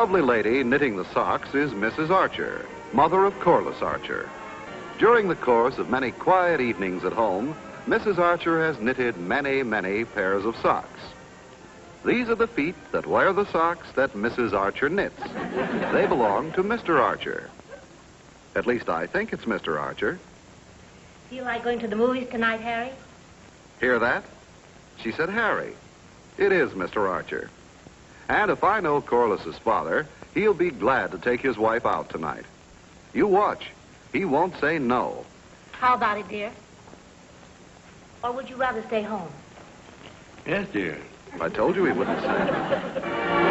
lovely lady knitting the socks is Mrs. Archer, mother of Corliss Archer. During the course of many quiet evenings at home, Mrs. Archer has knitted many, many pairs of socks. These are the feet that wear the socks that Mrs. Archer knits. They belong to Mr. Archer. At least I think it's Mr. Archer. Feel like going to the movies tonight, Harry? Hear that? She said Harry. It is Mr. Archer. And if I know Corliss's father, he'll be glad to take his wife out tonight. You watch. He won't say no. How about it, dear? Or would you rather stay home? Yes, dear. I told you he wouldn't say.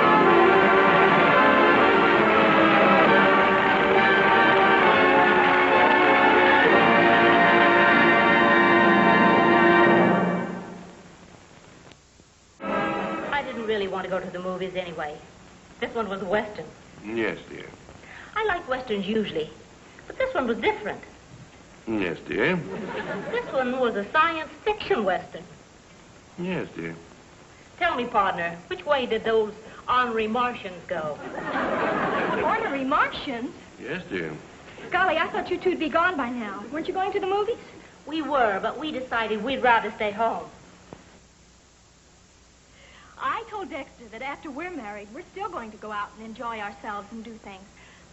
Really want to go to the movies anyway. This one was a Western. Yes, dear. I like Westerns usually, but this one was different. Yes, dear. This one was a science fiction Western. Yes, dear. Tell me, partner, which way did those ornery Martians go? Ornery Martians? Yes, dear. Golly, I thought you two'd be gone by now. Weren't you going to the movies? We were, but we decided we'd rather stay home. I told Dexter that after we're married, we're still going to go out and enjoy ourselves and do things.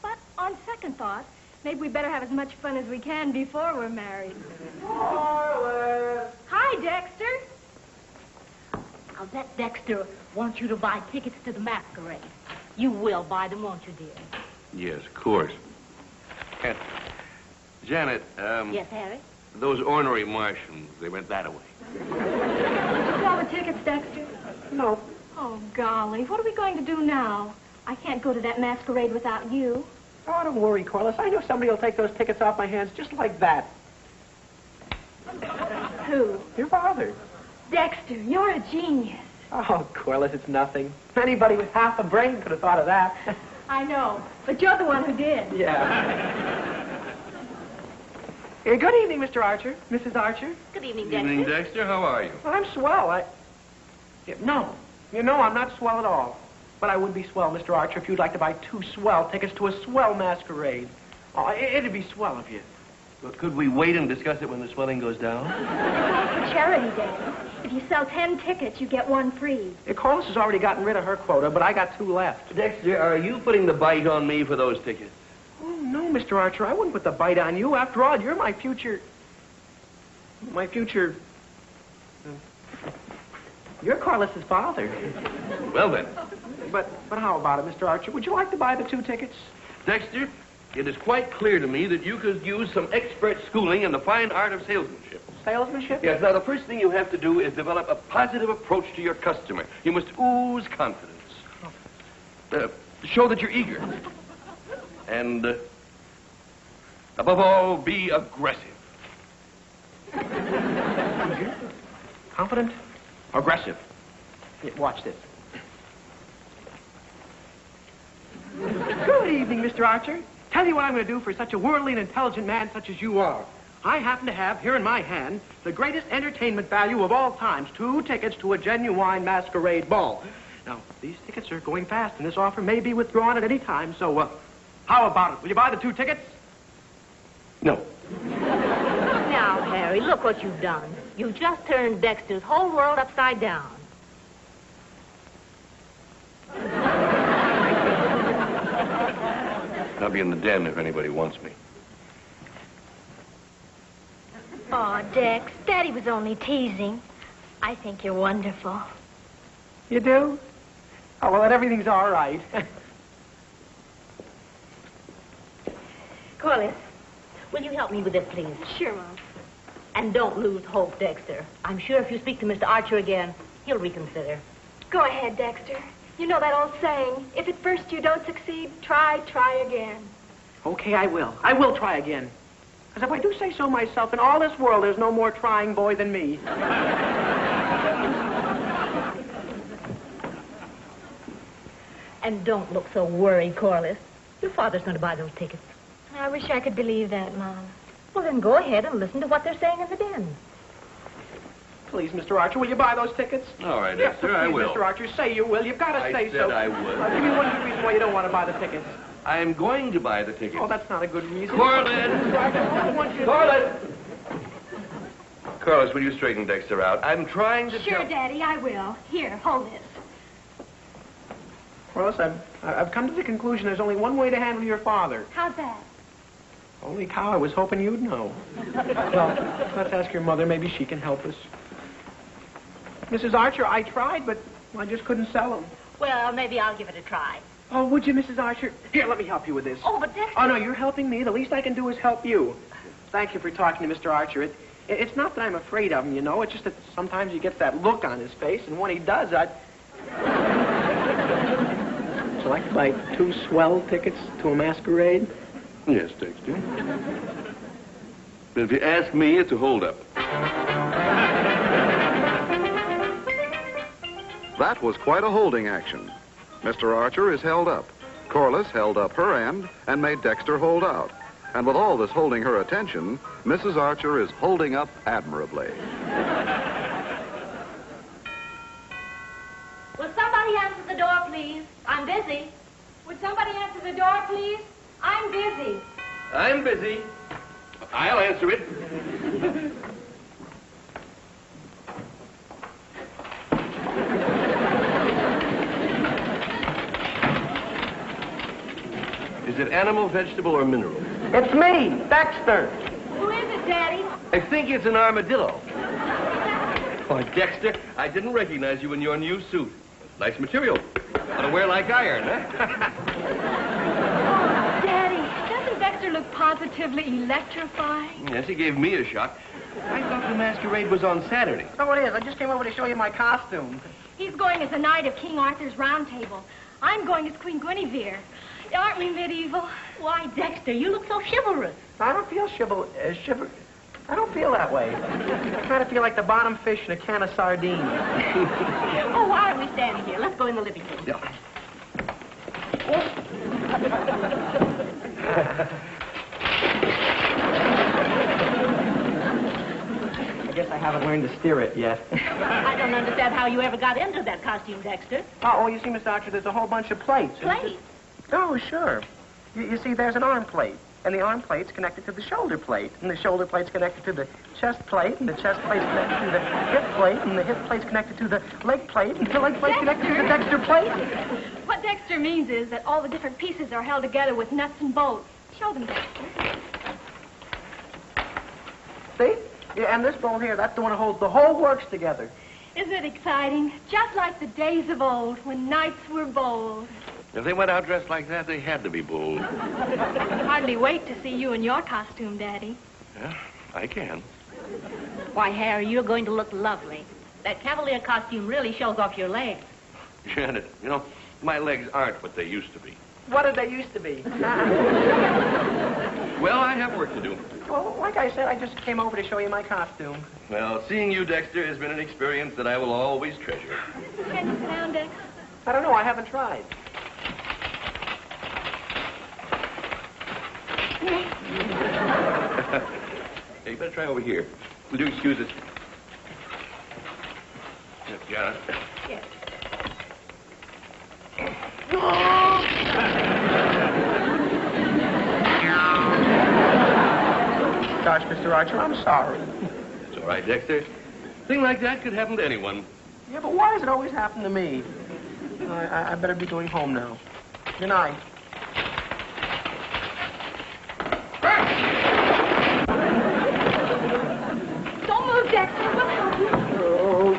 But on second thought, maybe we better have as much fun as we can before we're married. Corliss! Hi, Dexter. I'll bet Dexter wants you to buy tickets to the Masquerade. You will buy them, won't you, dear? Yes, of course. Janet, Yes, Harry? those ornery Martians, they went that way. Did you sell the tickets, Dexter? No. Oh, golly, what are we going to do now? I can't go to that masquerade without you. Oh, don't worry, Corliss. I know somebody will take those tickets off my hands just like that. Who? Your father. Dexter, you're a genius. Oh, Corliss, it's nothing. Anybody with half a brain could have thought of that. I know, but you're the one who did. Yeah. Good evening, Mr. Archer. Mrs. Archer. Good evening, Good Dexter. evening, Dexter. How are you? Well, I'm swell. No. You know, I'm not swell at all. But I would be swell, Mr. Archer, if you'd like to buy 2 swell tickets to a swell masquerade. Oh, it'd be swell of you. Well, could we wait and discuss it when the swelling goes down? For charity day. If you sell 10 tickets, you get 1 free. Corliss has already gotten rid of her quota, but I got 2 left. Dexter, are you putting the bite on me for those tickets? Oh, no, Mr. Archer. I wouldn't put the bite on you. After all, you're my future... You're Corliss's father. Well, then. But how about it, Mr. Archer? Would you like to buy the 2 tickets? Dexter, it is quite clear to me that you could use some expert schooling in the fine art of salesmanship. Salesmanship? Yes, now the first thing you have to do is develop a positive approach to your customer. You must ooze confidence. Show that you're eager. And, above all, be aggressive. Eager? Confident? Aggressive. Yeah, watch this. Good evening, Mr. Archer. Tell you what I'm going to do for such a worldly and intelligent man such as you are. I happen to have here in my hand the greatest entertainment value of all times, 2 tickets to a genuine masquerade ball. Now, these tickets are going fast, and this offer may be withdrawn at any time, so, how about it? Will you buy the 2 tickets? No. Now, Harry, look what you've done. You just turned Dexter's whole world upside down. I'll be in the den if anybody wants me. Oh, Dex, Daddy was only teasing. I think you're wonderful. You do? Oh, well, then everything's all right. Corliss, will you help me with this, please? Sure, Mom. And don't lose hope, Dexter. I'm sure if you speak to Mr. Archer again, he'll reconsider. Go ahead, Dexter. You know that old saying, if at first you don't succeed, try again. Okay, I will. I will try again. Because if I do say so myself, in all this world, there's no more trying boy than me. And don't look so worried, Corliss. Your father's going to buy those tickets. I wish I could believe that, Mom. Well, then go ahead and listen to what they're saying in the den. Please, Mr. Archer, will you buy those tickets? All right, Dexter, I will. Mr. Archer, say you will. You've got to say so. I said I would. Give me one good reason why you don't want to buy the tickets. I'm going to buy the tickets. Oh, that's not a good reason. Corliss! Mr. Archer, I want you to... Corliss! Corliss, will you straighten Dexter out? I'm trying to Sure, Daddy, I will. Here, hold this. Corliss, I've come to the conclusion there's only one way to handle your father. How's that? Holy cow, I was hoping you'd know. Well, let's ask your mother. Maybe she can help us. Mrs. Archer, I tried, but I just couldn't sell them. Well, maybe I'll give it a try. Oh, would you, Mrs. Archer? Here, let me help you with this. Oh, but Dexter... Oh, no, you're helping me. The least I can do is help you. Thank you for talking to Mr. Archer. It's not that I'm afraid of him, you know. It's just that sometimes he gets that look on his face, and when he does, Would you like to buy 2 swell tickets to a masquerade? Yes, Dexter. But if you ask me, it's a holdup. That was quite a holding action. Mr. Archer is held up. Corliss held up her end and made Dexter hold out. And with all this holding her attention, Mrs. Archer is holding up admirably. Will somebody answer the door, please? I'm busy. Would somebody answer the door, please? I'm busy. I'm busy. I'll answer it. Is it animal, vegetable, or mineral? It's me, Dexter. Who is it, Daddy? I think it's an armadillo. Why, Dexter, I didn't recognize you in your new suit. Nice material. Ought to wear like iron, huh? Daddy, doesn't Dexter look positively electrifying? Yes, he gave me a shock. I thought the masquerade was on Saturday. So it is. I just came over to show you my costume. He's going as a knight of King Arthur's Round Table. I'm going as Queen Guinevere. Aren't we medieval? Why, Dexter, you look so chivalrous. I don't feel I don't feel that way. I kind of feel like the bottom fish in a can of sardines. Oh, why are we standing here? Let's go in the living room. Yeah. I guess I haven't learned to steer it yet. I don't understand how you ever got into that costume, Dexter. Oh, you see, Miss Archer, there's a whole bunch of plates. Plate? Oh, sure. You see, there's an arm plate, and the arm plate's connected to the shoulder plate, and the shoulder plate's connected to the chest plate, and the chest plate's connected to the hip plate, and the hip plate's connected to the leg plate, and the leg plate's connected to the Dexter plate. What Dexter means is that all the different pieces are held together with nuts and bolts. Show them, Dexter. See? Yeah, and this bolt here, that's the one that holds the whole works together. Isn't it exciting? Just like the days of old when knights were bold. If they went out dressed like that, they had to be bold. Hardly wait to see you in your costume, Daddy. Yeah, I can. Why, Harry, you're going to look lovely. That cavalier costume really shows off your legs. Janet, you know, my legs aren't what they used to be. What did they used to be? Well, I have work to do. Well, like I said, I just came over to show you my costume. Well, seeing you, Dexter, has been an experience that I will always treasure. Can you sit down, Dex? I don't know. I haven't tried. Hey, you better try over here. Will you excuse us? Yeah. Yes. Gosh, Mr. Archer, I'm sorry. It's all right, Dexter. Thing like that could happen to anyone. Yeah, but why does it always happen to me? I better be going home now. Good night. Don't move, Dexter. We'll help you. Oh.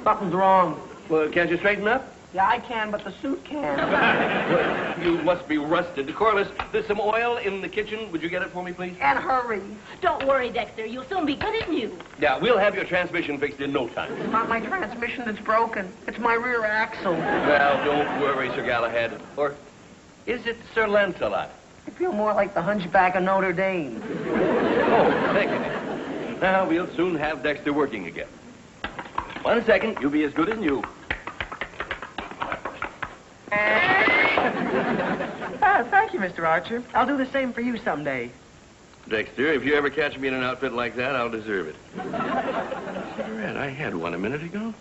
Something's wrong. Well, can't you straighten up? Yeah, I can, but the suit can't. Well, you must be rusted. Corliss, there's some oil in the kitchen. Would you get it for me, please? And hurry. Don't worry, Dexter. You'll soon be good as new. Yeah, we'll have your transmission fixed in no time. It's not my transmission that's broken. It's my rear axle. Well, don't worry, Sir Galahad. Or is it Sir Lancelot? I feel more like the Hunchback of Notre Dame. Oh, thank you. Now, we'll soon have Dexter working again. 1 second, you'll be as good as new. Yeah, thank you, Mr. Archer. I'll do the same for you someday. Dexter, if you ever catch me in an outfit like that, I'll deserve it. Cigarette, I had one a minute ago.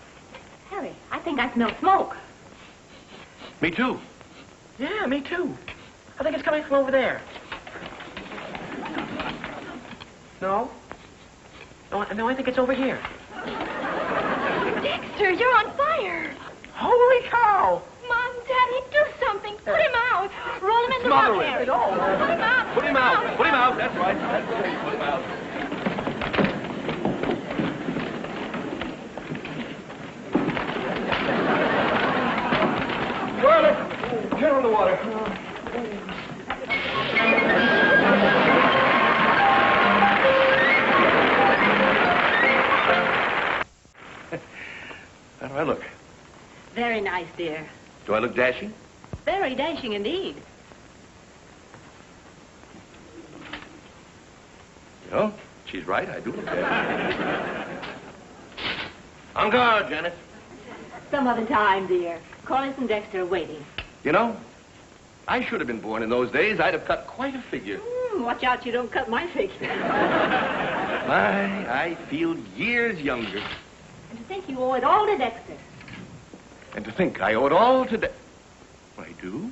Harry, I think I smell smoke. Me too. Yeah, me too. I think it's coming from over there. No? No, I think it's over here. Dexter, you're on fire. Holy cow! Mom, Daddy, do something. Put him out. Roll him in the Smother mud, him. Harry. Put him out. Put him out. Put him out. That's right. That's right. Put him out. Corliss, turn on the water. How do I look? Very nice, dear. Do I look dashing? Very dashing indeed. No, she's right. I do look dashing. On guard, Janet. Some other time, dear. Corliss and Dexter are waiting. You know, I should have been born in those days. I'd have cut quite a figure. Watch out you don't cut my figure. I feel years younger. And to think you owe it all to Dexter. And to think I owe it all to I do?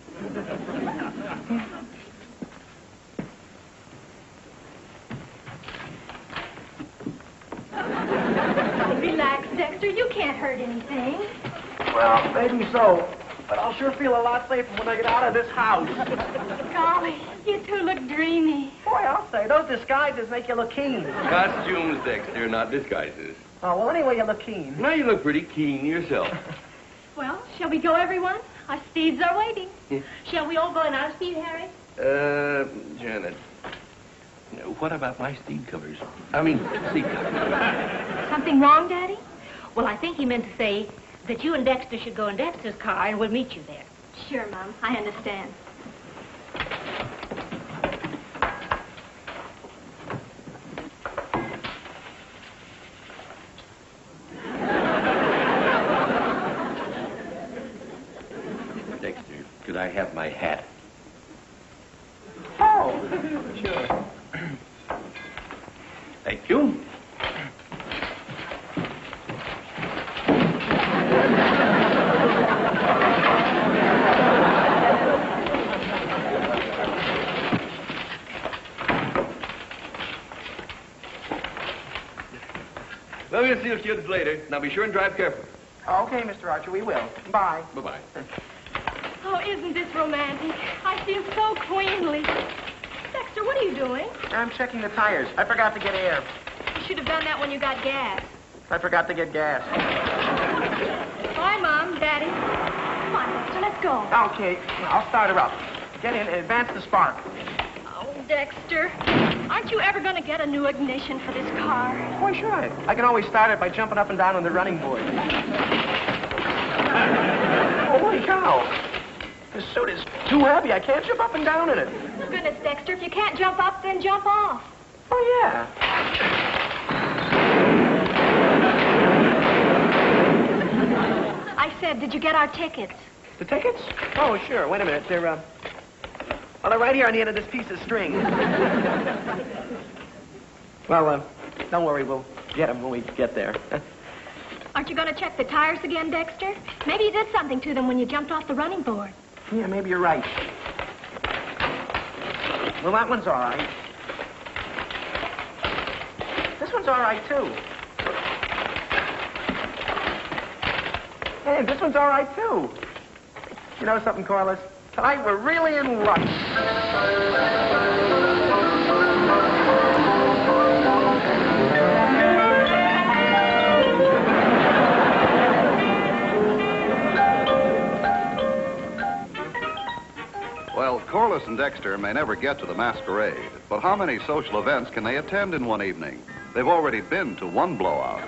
Relax, Dexter. You can't hurt anything. Well, maybe so. But I'll sure feel a lot safer when I get out of this house. Golly, you two look dreamy. Boy, I'll say, those disguises make you look keen. Costumes, Dexter, not disguises. Oh, well, anyway, you look keen. Now you look pretty keen yourself. Well, shall we go, everyone? Our steeds are waiting. Shall we all go in our speed, Harry? Janet. What about my steed covers? I mean, seat covers. Something wrong, Daddy? Well, I think he meant to say that you and Dexter should go in Dexter's car and we'll meet you there. Sure, Mom. I understand. Dexter, could I have my hat? Oh, sure. Thank you. Well, we'll see you kids later. Now be sure and drive careful. Okay, Mr. Archer, we will. Bye. Bye-bye. Oh, isn't this romantic? I feel so queenly. Dexter, what are you doing? I'm checking the tires. I forgot to get air. You should have done that when you got gas. I forgot to get gas. Bye, Mom, Daddy. Come on, Dexter, let's go. Okay, I'll start her up. Get in and advance the spark. Oh, Dexter, aren't you ever going to get a new ignition for this car? Why should I? I can always start it by jumping up and down on the running board. Holy cow. This suit is too heavy. I can't jump up and down in it. Goodness, Dexter, if you can't jump up, then jump off. Oh, yeah. I said, did you get our tickets? The tickets? Oh, sure. Wait a minute. They're right here on the end of this piece of string. Well, don't worry. We'll get them when we get there. Aren't you going to check the tires again, Dexter? Maybe you did something to them when you jumped off the running board. Yeah, maybe you're right. Well, that one's all right. This one's all right, too. Hey, this one's all right, too. You know something, Corliss? Tonight we're really in luck. Well, Corliss and Dexter may never get to the Masquerade, but how many social events can they attend in one evening? They've already been to one blowout.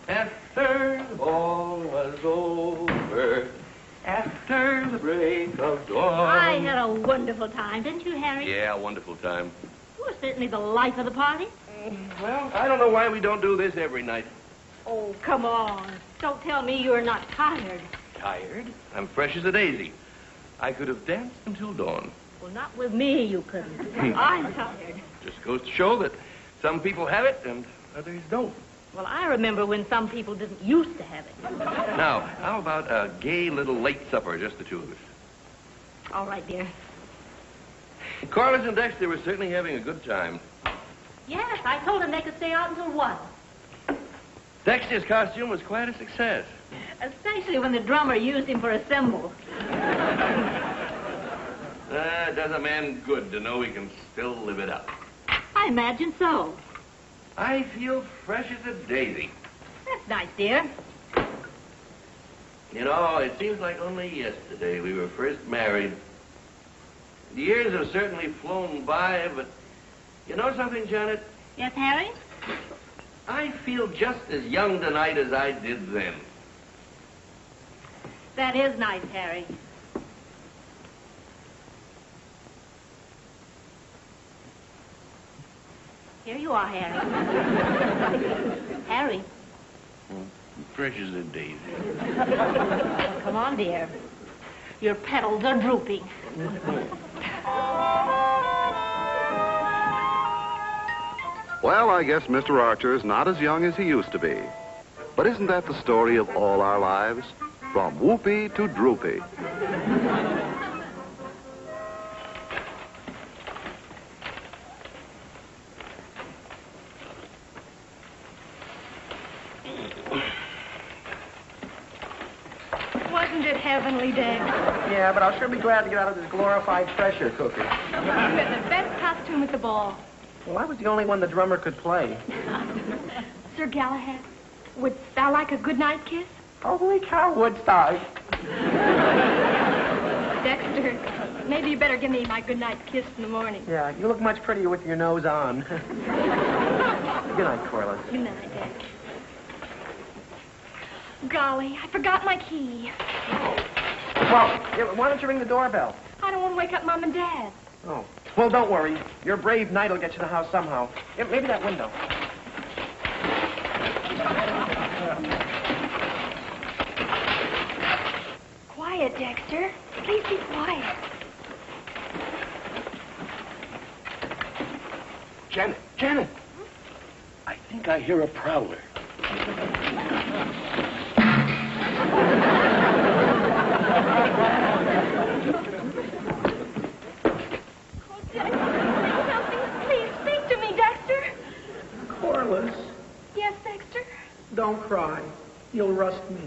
After the ball was over, after the break of dawn. I had a wonderful time, didn't you, Harry? Yeah, wonderful time. You were certainly the life of the party. Well, I don't know why we don't do this every night. Oh, come on. Don't tell me you're not tired. tired. I'm fresh as a daisy. I could have danced until dawn. Well, not with me, you couldn't. I'm tired. Just goes to show that some people have it and others don't. Well, I remember when some people didn't used to have it. Now, how about a gay little late supper, just the two of us? All right, dear. Corliss and Dexter were certainly having a good time. Yes, I told them they could stay out until 1. Dexter's costume was quite a success. Especially when the drummer used him for a cymbal. It does a man good to know he can still live it up. I imagine so. I feel fresh as a daisy. That's nice, dear. You know, it seems like only yesterday we were first married. The years have certainly flown by, but you know something, Janet? Yes, Harry? I feel just as young tonight as I did then. That is nice, Harry. Here you are, Harry. Harry. Fresh as a daisy. Come on, dear. Your petals are drooping. Well, I guess Mr. Archer's not as young as he used to be. But isn't that the story of all our lives? From whoopee to droopy. Wasn't it heavenly, Dex? Yeah, but I'll sure be glad to get out of this glorified pressure cooker. You had the best costume at the ball. Well, I was the only one the drummer could play. Sir Galahad, would thou like a goodnight kiss? Holy cow, Woodstock. Dexter, maybe you better give me my goodnight kiss in the morning. Yeah, you look much prettier with your nose on. Good night, Corliss. Good night, Dex. Golly, I forgot my key. Well, why don't you ring the doorbell? I don't want to wake up Mom and Dad. Oh. Well, don't worry. Your brave knight will get you to the house somehow. Yeah, maybe that window. Quiet, Dexter. Please be quiet. Janet. I think I hear a prowler. Please speak to me, Dexter. Corliss, Yes, Dexter? don't cry. You'll rust me.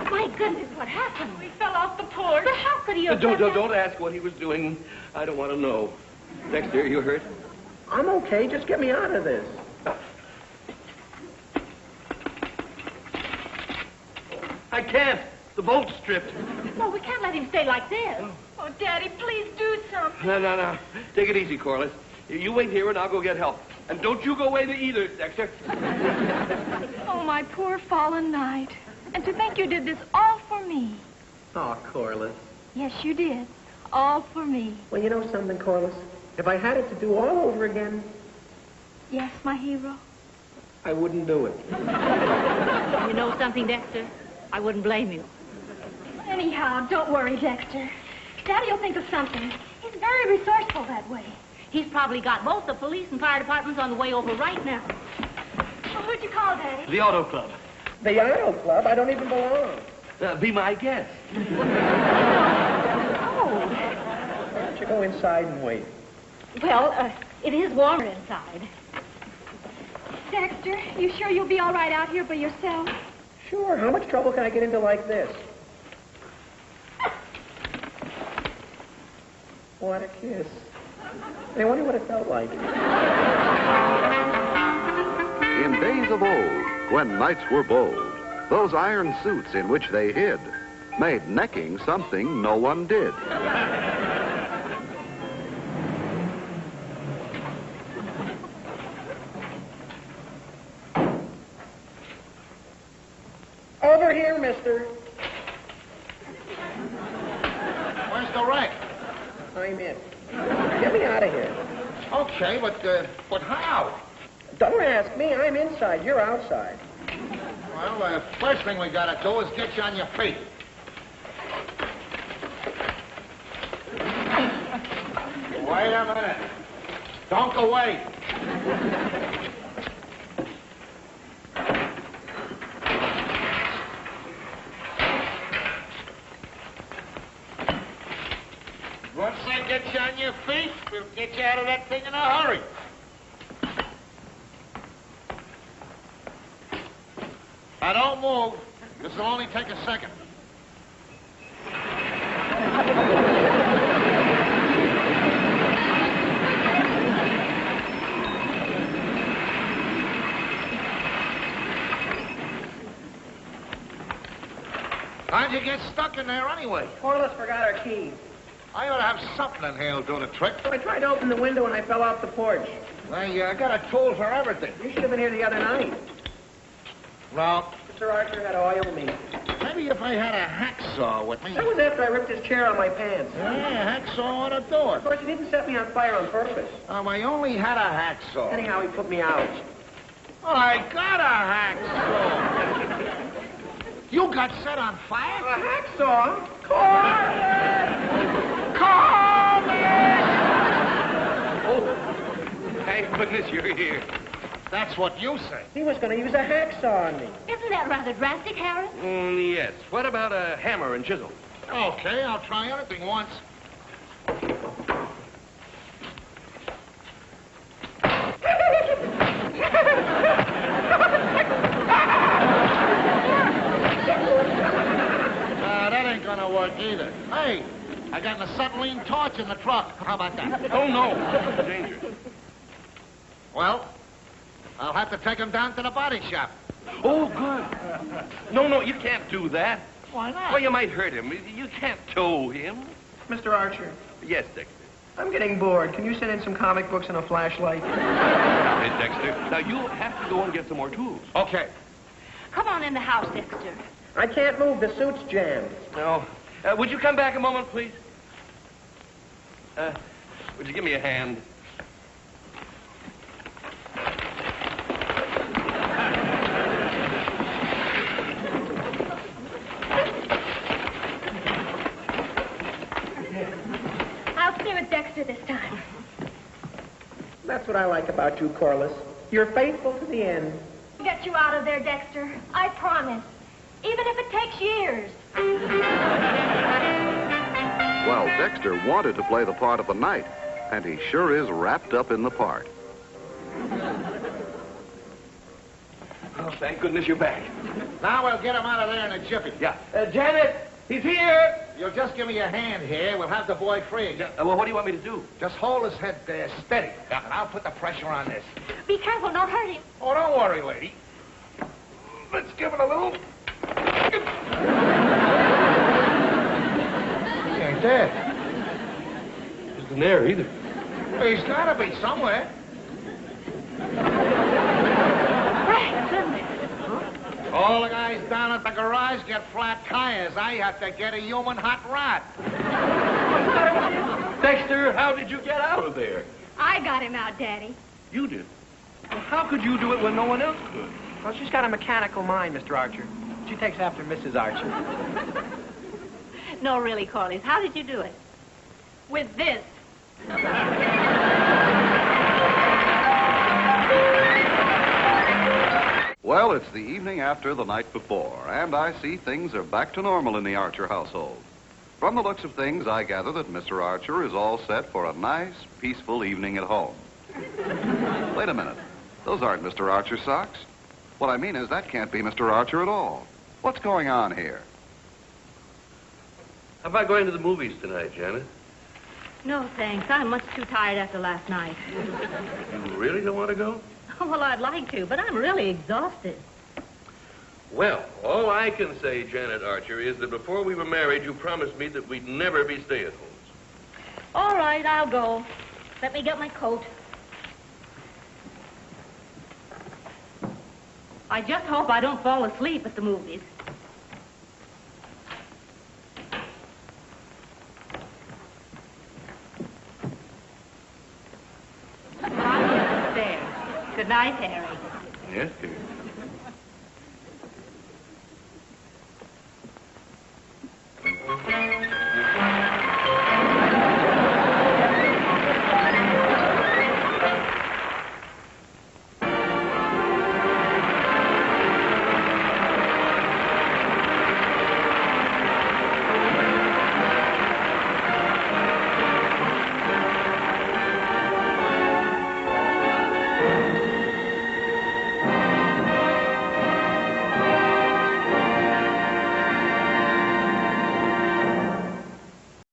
My goodness, what happened? We fell off the porch. But how could he have done that? Don't ask what he was doing. I don't want to know. Dexter, you hurt? I'm okay. Just get me out of this. I can't. The bolt's stripped. No, we can't let him stay like this. Oh, Daddy, please do something. No. Take it easy, Corliss. You wait here and I'll go get help. And don't you go away either, Dexter. Oh, my poor fallen knight. And to think you did this all for me. Oh, Corliss. Yes, you did. All for me. Well, you know something, Corliss? If I had it to do all over again, Yes, my hero. I wouldn't do it. You know something, Dexter? I wouldn't blame you. Anyhow, don't worry, Dexter. Daddy'll think of something. He's very resourceful that way. He's probably got both the police and fire departments on the way over right now. Well, who'd you call, Daddy? The Auto Club. The Auto Club? I don't even belong. Be my guest. Oh. Why don't you go inside and wait? Well, it is warmer inside. Dexter, you sure you'll be all right out here by yourself? Sure. How much trouble can I get into like this? What a kiss. I wonder what it felt like. In days of old, when knights were bold, those iron suits in which they hid made necking something no one did. Over here, mister. Where's the wreck? I'm in. Get me out of here. Okay, but how? Don't ask me. I'm inside. You're outside. Well, Well, the first thing we gotta do is get you on your feet. Wait a minute. Don't go away. Once I get you on your feet, we'll get you out of that thing in a hurry. Now, don't move. This will only take a second. How'd you get stuck in there anyway? Corliss forgot our keys. I ought to have something in here that'll do the trick. So I tried to open the window and I fell off the porch. I got a tool for everything. You should have been here the other night. No. Mr. Archer had to oil me. Maybe if I had a hacksaw with me. That was after I ripped his chair on my pants. Yeah, a hacksaw ought to do Of it. course, he didn't set me on fire on purpose. I only had a hacksaw. Anyhow, he put me out. Well, I got a hacksaw. You got set on fire? A hacksaw? Oh, thank goodness you're here. That's what you say. He was going to use a hacksaw on me. Isn't that rather drastic, Harris? Yes. What about a hammer and chisel? Okay, I'll try anything once. That ain't gonna work either. Hey, I got an acetylene torch in the truck. How about that? Oh, no. Danger. Well, I'll have to take him down to the body shop. Oh, good. No, you can't do that. Why not? Well, you might hurt him. You can't tow him. Mr. Archer, Yes, Dexter. I'm getting bored. Can you send in some comic books and a flashlight? Hey, Dexter. Now, you'll have to go and get some more tools. Okay. Come on in the house, Dexter. I can't move. The suit's jammed. No. Would you come back a moment, please? Would you give me a hand? I'll stay with Dexter this time. That's what I like about you, Corliss. You're faithful to the end. I'll get you out of there, Dexter. I promise. Even if it takes years. Well, Dexter wanted to play the part of the knight, and he sure is wrapped up in the part. Oh, thank goodness you're back. Now we'll get him out of there in a jiffy. Yeah. Janet, he's here. You'll just give me a hand here. We'll have the boy free again. Well, what do you want me to do? Just hold his head there steady, and I'll put the pressure on this. Be careful, don't hurt him. Oh, don't worry, lady. Let's give it a little. He ain't dead. Isn't there either. He's got to be somewhere. Frank, goodness. All the guys down at the garage get flat tires. I have to get a human hot rod. Dexter, how did you get out of there? I got him out, Daddy. You did. Well, how could you do it when no one else could? Well, she's got a mechanical mind, Mr. Archer. She takes after Mrs. Archer. No, really, Corliss, how did you do it? With this. Well, it's the evening after the night before, and I see things are back to normal in the Archer household. From the looks of things, I gather that Mr. Archer is all set for a nice, peaceful evening at home. Wait a minute. Those aren't Mr. Archer's socks. What I mean is that can't be Mr. Archer at all. What's going on here? How about going to the movies tonight, Janet? No, thanks. I'm much too tired after last night. You really don't want to go? Well, I'd like to, but I'm really exhausted. Well, all I can say, Janet Archer, is that before we were married, you promised me that we'd never be stay-at-homes. All right, I'll go. Let me get my coat. I just hope I don't fall asleep at the movies. There. Good night, Harry. Yes, dear.